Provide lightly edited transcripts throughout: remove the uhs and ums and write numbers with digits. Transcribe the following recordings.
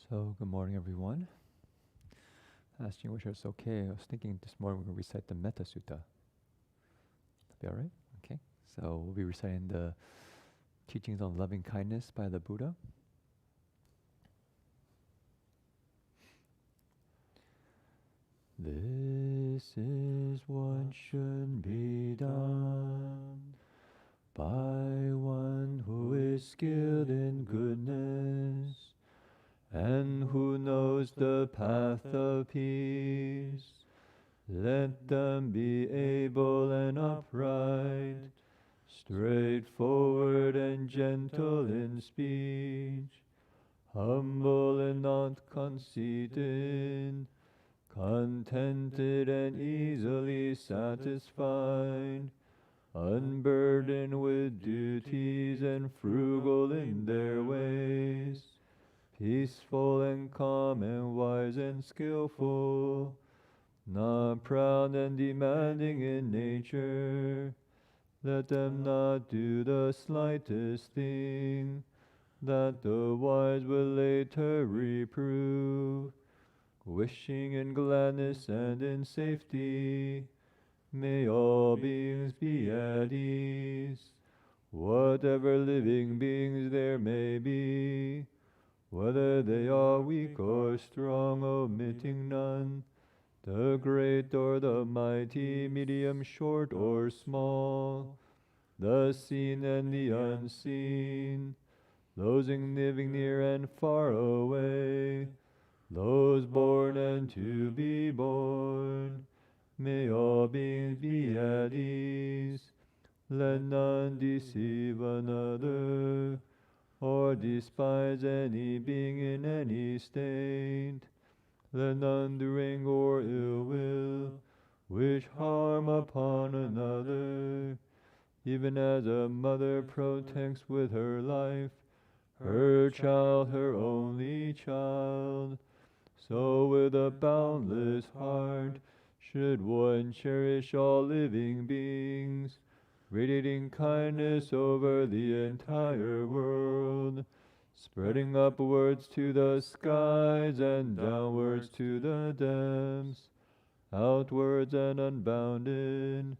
So, good morning, everyone. Asking which it's okay. I was thinking this morning we're going to recite the Metta Sutta. Be all right? Okay. So, we'll be reciting the teachings on loving kindness by the Buddha. This is what should be done by one who is skilled in goodness and who knows the path of peace. Let them be able and upright, straightforward and gentle in speech, humble and not conceited, contented and easily satisfied, unburdened with duties and frugal in their ways, peaceful and calm and wise and skillful, not proud and demanding in nature. Let them not do the slightest thing that the wise will later reprove, wishing in gladness and in safety. May all beings be at ease, whatever living beings there may be, whether they are weak or strong, omitting none, the great or the mighty, medium, short or small, the seen and the unseen, those living near and far away, those born and to be born. May all beings be at ease. Let none deceive another, or despise any being in any state. Let none do anger or ill will wish harm upon another, even as a mother protects with her life her child, her only child. So with a boundless heart should one cherish all living beings, radiating kindness over the entire world, spreading upwards to the skies and downwards to the depths, outwards and unbounded,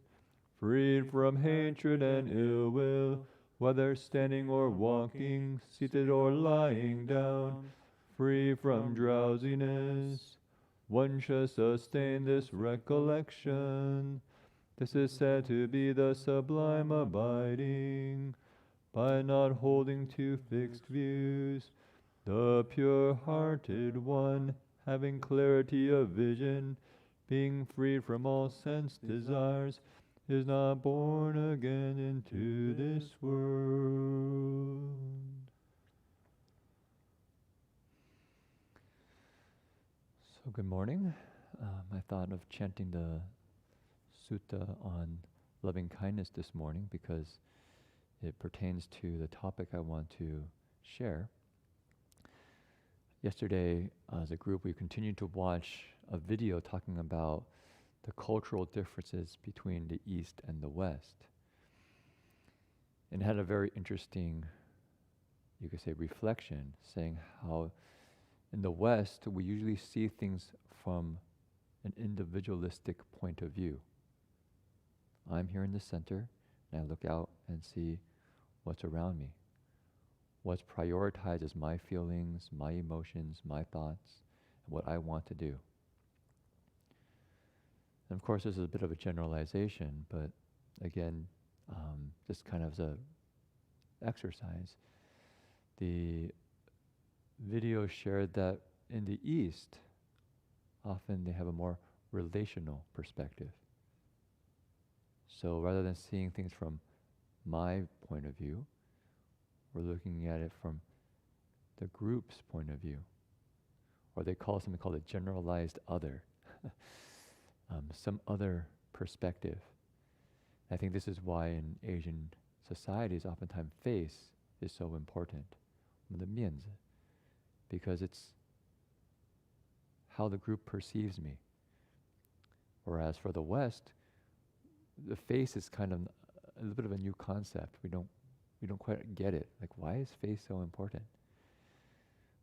freed from hatred and ill will, whether standing or walking, seated or lying down, free from drowsiness. One should sustain this recollection. This is said to be the sublime abiding, by not holding to fixed views. The pure-hearted one, having clarity of vision, being freed from all sense desires, is not born again into this world. So good morning. I thought of chanting the sutta on loving kindness this morning because it pertains to the topic I want to share. Yesterday, as a group, we continued to watch a video talking about the cultural differences between the East and the West. And had a very interesting, you could say, reflection, saying how in the West, we usually see things from an individualistic point of view. I'm here in the center, and I look out and see what's around me. What's prioritized is my feelings, my emotions, my thoughts, and what I want to do. And of course, this is a bit of a generalization, but again, just kind of as a exercise, the video shared that in the East, often they have a more relational perspective. So rather than seeing things from my point of view, we're looking at it from the group's point of view. Or they call something called a generalized other, some other perspective. I think this is why in Asian societies, oftentimes face is so important. The mianzi, because it's how the group perceives me. Whereas for the West, the face is kind of a little bit of a new concept. We don't quite get it. Like, why is face so important?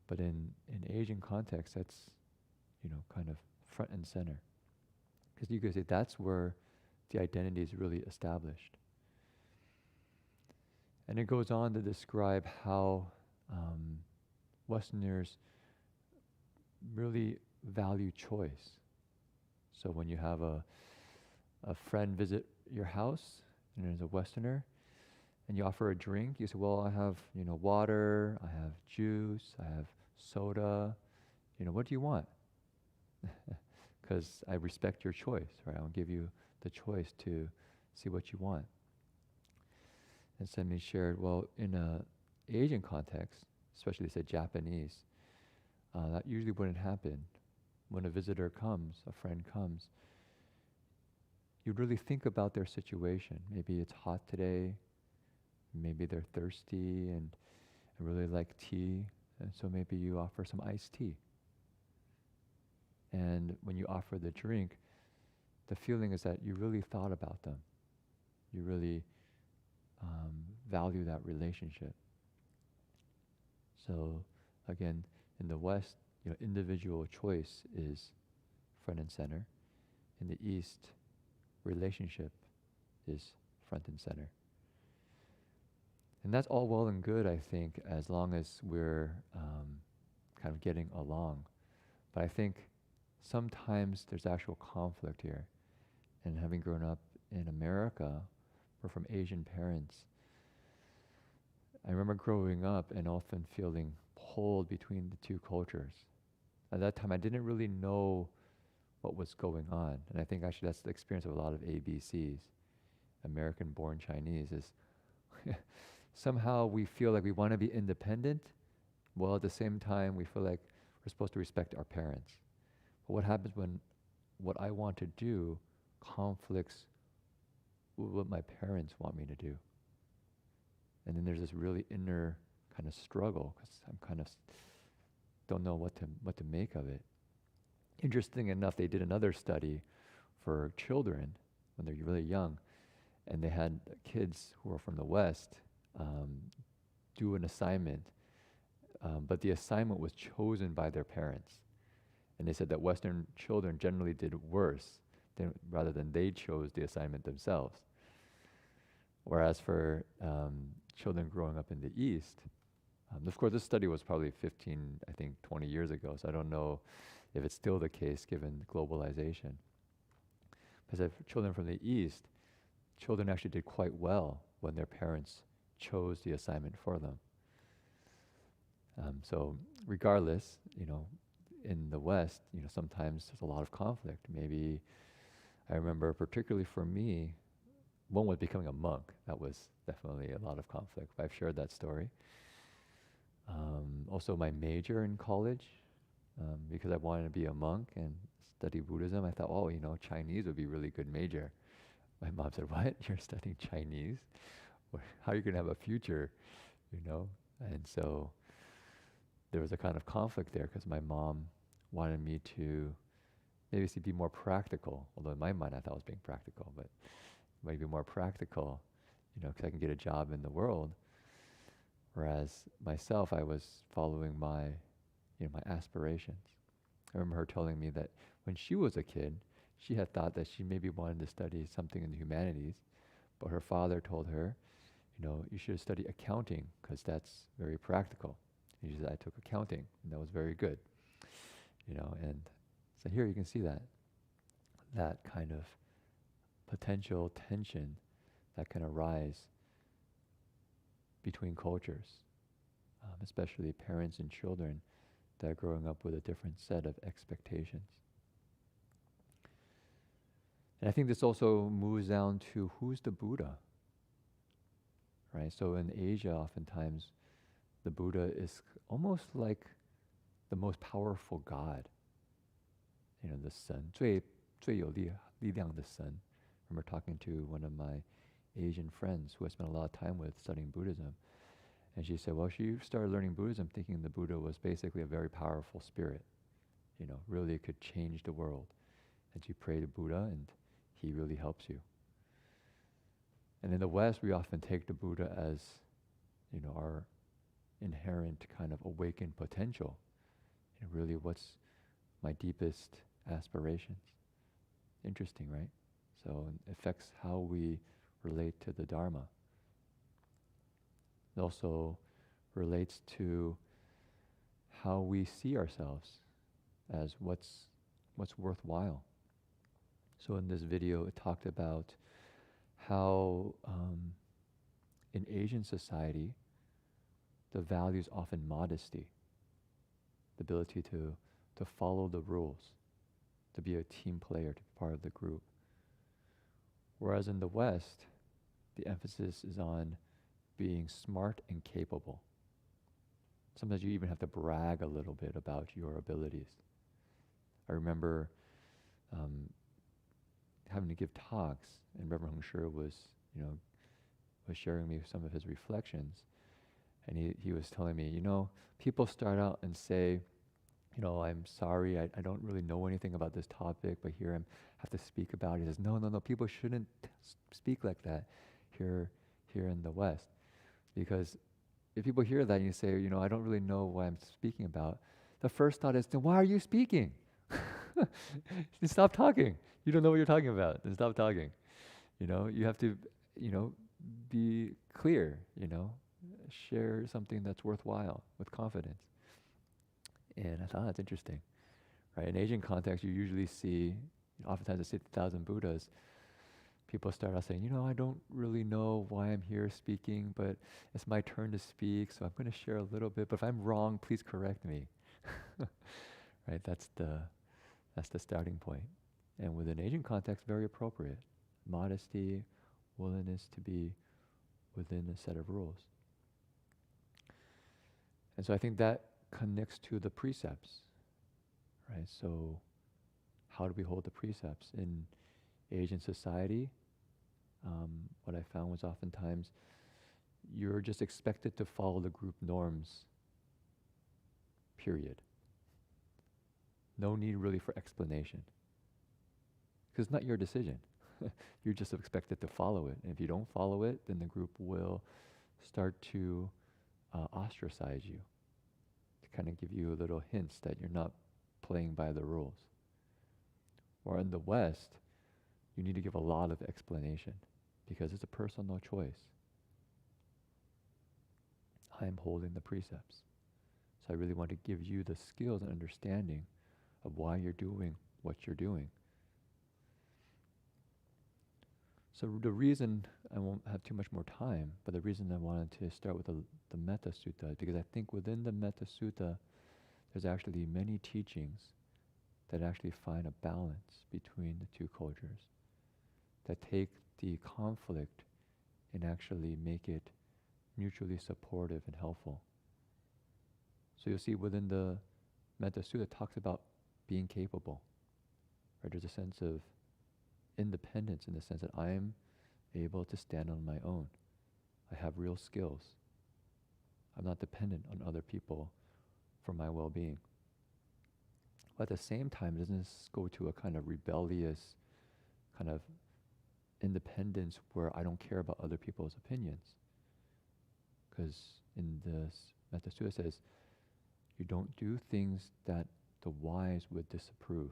But in Asian context, that's, kind of front and center. Because you could say that's where the identity is really established. And it goes on to describe how Westerners really value choice. So when you have a friend visit your house, and there's a Westerner, and you offer a drink, you say, well, I have, water, I have juice, I have soda, what do you want? Because I respect your choice, right? I'll give you the choice to see what you want. And Semi shared, well, in a Asian context, especially they said Japanese, that usually wouldn't happen. When a visitor comes, a friend comes, you really think about their situation. Maybe it's hot today, maybe they're thirsty and really like tea, and so maybe you offer some iced tea. And when you offer the drink, the feeling is that you really thought about them. You really value that relationship. So again, in the West, individual choice is front and center. In the East, relationship is front and center. And that's all well and good, I think, as long as we're kind of getting along. But I think sometimes there's actual conflict here. And having grown up in America, or from Asian parents, I remember growing up and often feeling pulled between the two cultures. At that time, I didn't really know what was going on. And I think actually that's the experience of a lot of ABCs, American-born Chinese, is somehow we feel like we want to be independent, while at the same time we feel like we're supposed to respect our parents. But what happens when what I want to do conflicts with what my parents want me to do? And then there's this really inner kind of struggle, because I'm kind of don't know what to make of it. Interesting enough, they did another study for children when they're really young, and they had kids who were from the West do an assignment, but the assignment was chosen by their parents. And they said that Western children generally did worse rather than they chose the assignment themselves. Whereas for children growing up in the East, of course this study was probably 15, I think 20 years ago, so I don't know if it's still the case given globalization. Because for children from the East, children actually did quite well when their parents chose the assignment for them. So regardless, in the West, sometimes there's a lot of conflict. Maybe I remember particularly for me, one was becoming a monk. That was definitely a lot of conflict. I've shared that story. Also my major in college, because I wanted to be a monk and study Buddhism, I thought, Chinese would be a really good major. My mom said, what? You're studying Chinese? How are you going to have a future? And so there was a kind of conflict there because my mom wanted me to maybe be more practical, although in my mind I thought I was being practical, but maybe more practical, because I can get a job in the world. Whereas myself, I was following my aspirations. I remember her telling me that when she was a kid, she had thought that she maybe wanted to study something in the humanities, but her father told her, you should study accounting because that's very practical. And she said, I took accounting, and that was very good. And so here you can see that kind of potential tension that can arise between cultures, especially parents and children that are growing up with a different set of expectations. And I think this also moves down to who's the Buddha, right? So in Asia, oftentimes, the Buddha is almost like the most powerful God. The Sun, 最有力量的 Sun. I remember talking to one of my Asian friends who I spent a lot of time with studying Buddhism. And she said, well, she started learning Buddhism thinking the Buddha was basically a very powerful spirit, really could change the world. And you pray to Buddha and he really helps you. And in the West, we often take the Buddha as, our inherent kind of awakened potential and really what's my deepest aspirations. Interesting, right? So it affects how we relate to the Dharma. It also relates to how we see ourselves as what's worthwhile. So in this video, it talked about how in Asian society, the value is often modesty, the ability to follow the rules, to be a team player, to be part of the group. Whereas in the West, the emphasis is on being smart and capable. Sometimes you even have to brag a little bit about your abilities. I remember having to give talks, and Reverend Heng Sure was sharing me some of his reflections, and he was telling me, people start out and say, I'm sorry, I don't really know anything about this topic, but here I have to speak about it. He says, no, people shouldn't speak like that here in the West, because if people hear that and you say, I don't really know what I'm speaking about, the first thought is, then why are you speaking? Stop talking. You don't know what you're talking about. Then stop talking. You have to, be clear, share something that's worthwhile with confidence. And I thought that's interesting, right? In Asian context, you usually see, oftentimes at 60,000 Buddhas, people start out saying, I don't really know why I'm here speaking, but it's my turn to speak, so I'm going to share a little bit. But if I'm wrong, please correct me. Right? That's the starting point. And within Asian context, very appropriate. Modesty, willingness to be within a set of rules. And so I think that connects to the precepts, right? So how do we hold the precepts? In Asian society, what I found was oftentimes you're just expected to follow the group norms, period. No need really for explanation. Because it's not your decision. You're just expected to follow it. And if you don't follow it, then the group will start to ostracize you, to kind of give you little hints that you're not playing by the rules. Or in the West, you need to give a lot of explanation because it's a personal choice. I am holding the precepts. So I really want to give you the skills and understanding of why you're doing what you're doing. So the reason, I won't have too much more time, but the reason I wanted to start with the Metta Sutta is because I think within the Metta Sutta, there's actually many teachings that actually find a balance between the two cultures, that take the conflict and actually make it mutually supportive and helpful. So you'll see within the Metta Sutta, it talks about being capable. Right? There's a sense of independence in the sense that I'm able to stand on my own. I have real skills. I'm not dependent on other people for my well-being. But at the same time, it doesn't go to a kind of rebellious kind of independence where I don't care about other people's opinions. Because in this Metta Sutta says, you don't do things that the wise would disapprove.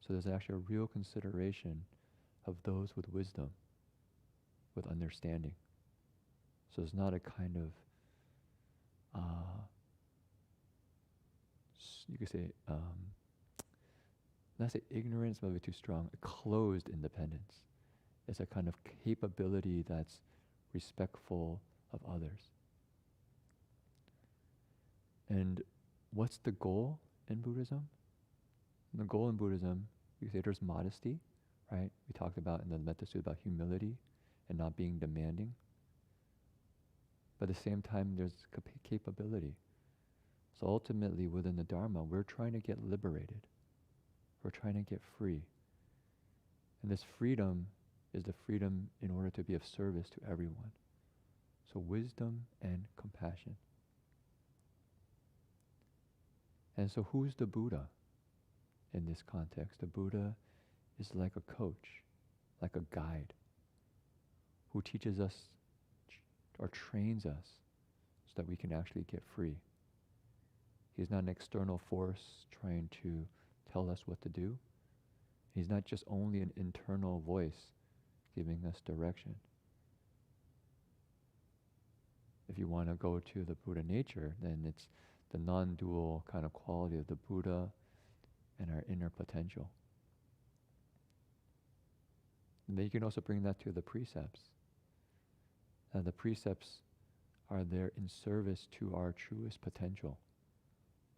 So there's actually a real consideration of those with wisdom, with understanding. So it's not a kind of, you could say, not say ignorance, maybe too strong, a closed independence. It's a kind of capability that's respectful of others. And what's the goal in Buddhism? And the goal in Buddhism, you say there's modesty, right? We talked about in the Metta Sutta about humility and not being demanding. But at the same time, there's capability. So ultimately, within the Dharma, we're trying to get liberated. We're trying to get free. And this freedom is the freedom in order to be of service to everyone. So wisdom and compassion. And so who's the Buddha in this context? The Buddha is like a coach, like a guide, who teaches us or trains us that we can actually get free. He's not an external force trying to tell us what to do. He's not just only an internal voice giving us direction. If you want to go to the Buddha nature, then it's the non-dual kind of quality of the Buddha and our inner potential. And then you can also bring that to the precepts. The precepts are there in service to our truest potential.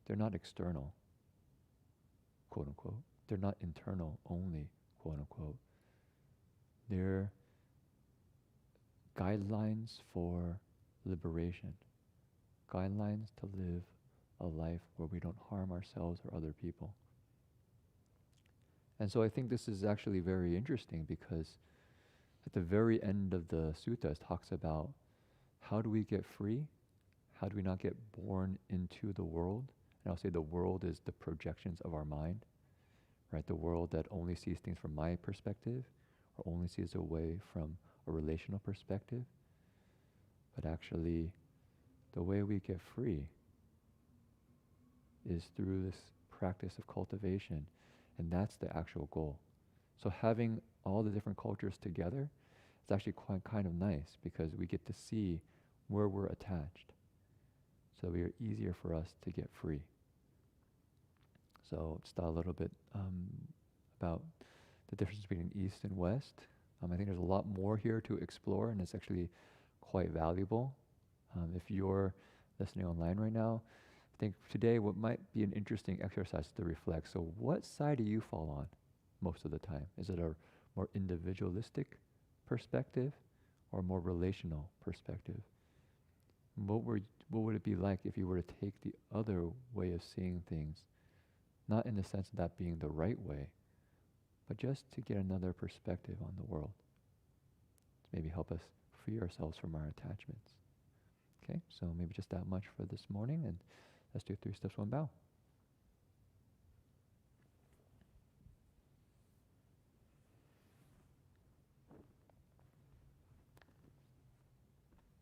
They're not external, quote unquote. They're not internal only, quote unquote. They're guidelines for liberation, guidelines to live a life where we don't harm ourselves or other people. And so I think this is actually very interesting, because at the very end of the sutta it talks about how do we get free? How do we not get born into the world? And I'll say the world is the projections of our mind, right? The world that only sees things from my perspective or only sees away from a relational perspective. But actually, the way we get free is through this practice of cultivation, and that's the actual goal. So having all the different cultures together is actually quite kind of nice, because we get to see where we're attached. So it's easier for us to get free. So just a little bit about the difference between East and West. I think there's a lot more here to explore, and it's actually quite valuable. If you're listening online right now, I think today what might be an interesting exercise to reflect. So what side do you fall on most of the time? Is it a more individualistic perspective or a more relational perspective? What would it be like if you were to take the other way of seeing things? Not in the sense of that being the right way, but just to get another perspective on the world. To maybe help us free ourselves from our attachments. Okay, so maybe just that much for this morning, and let's do 3 steps, 1 bow.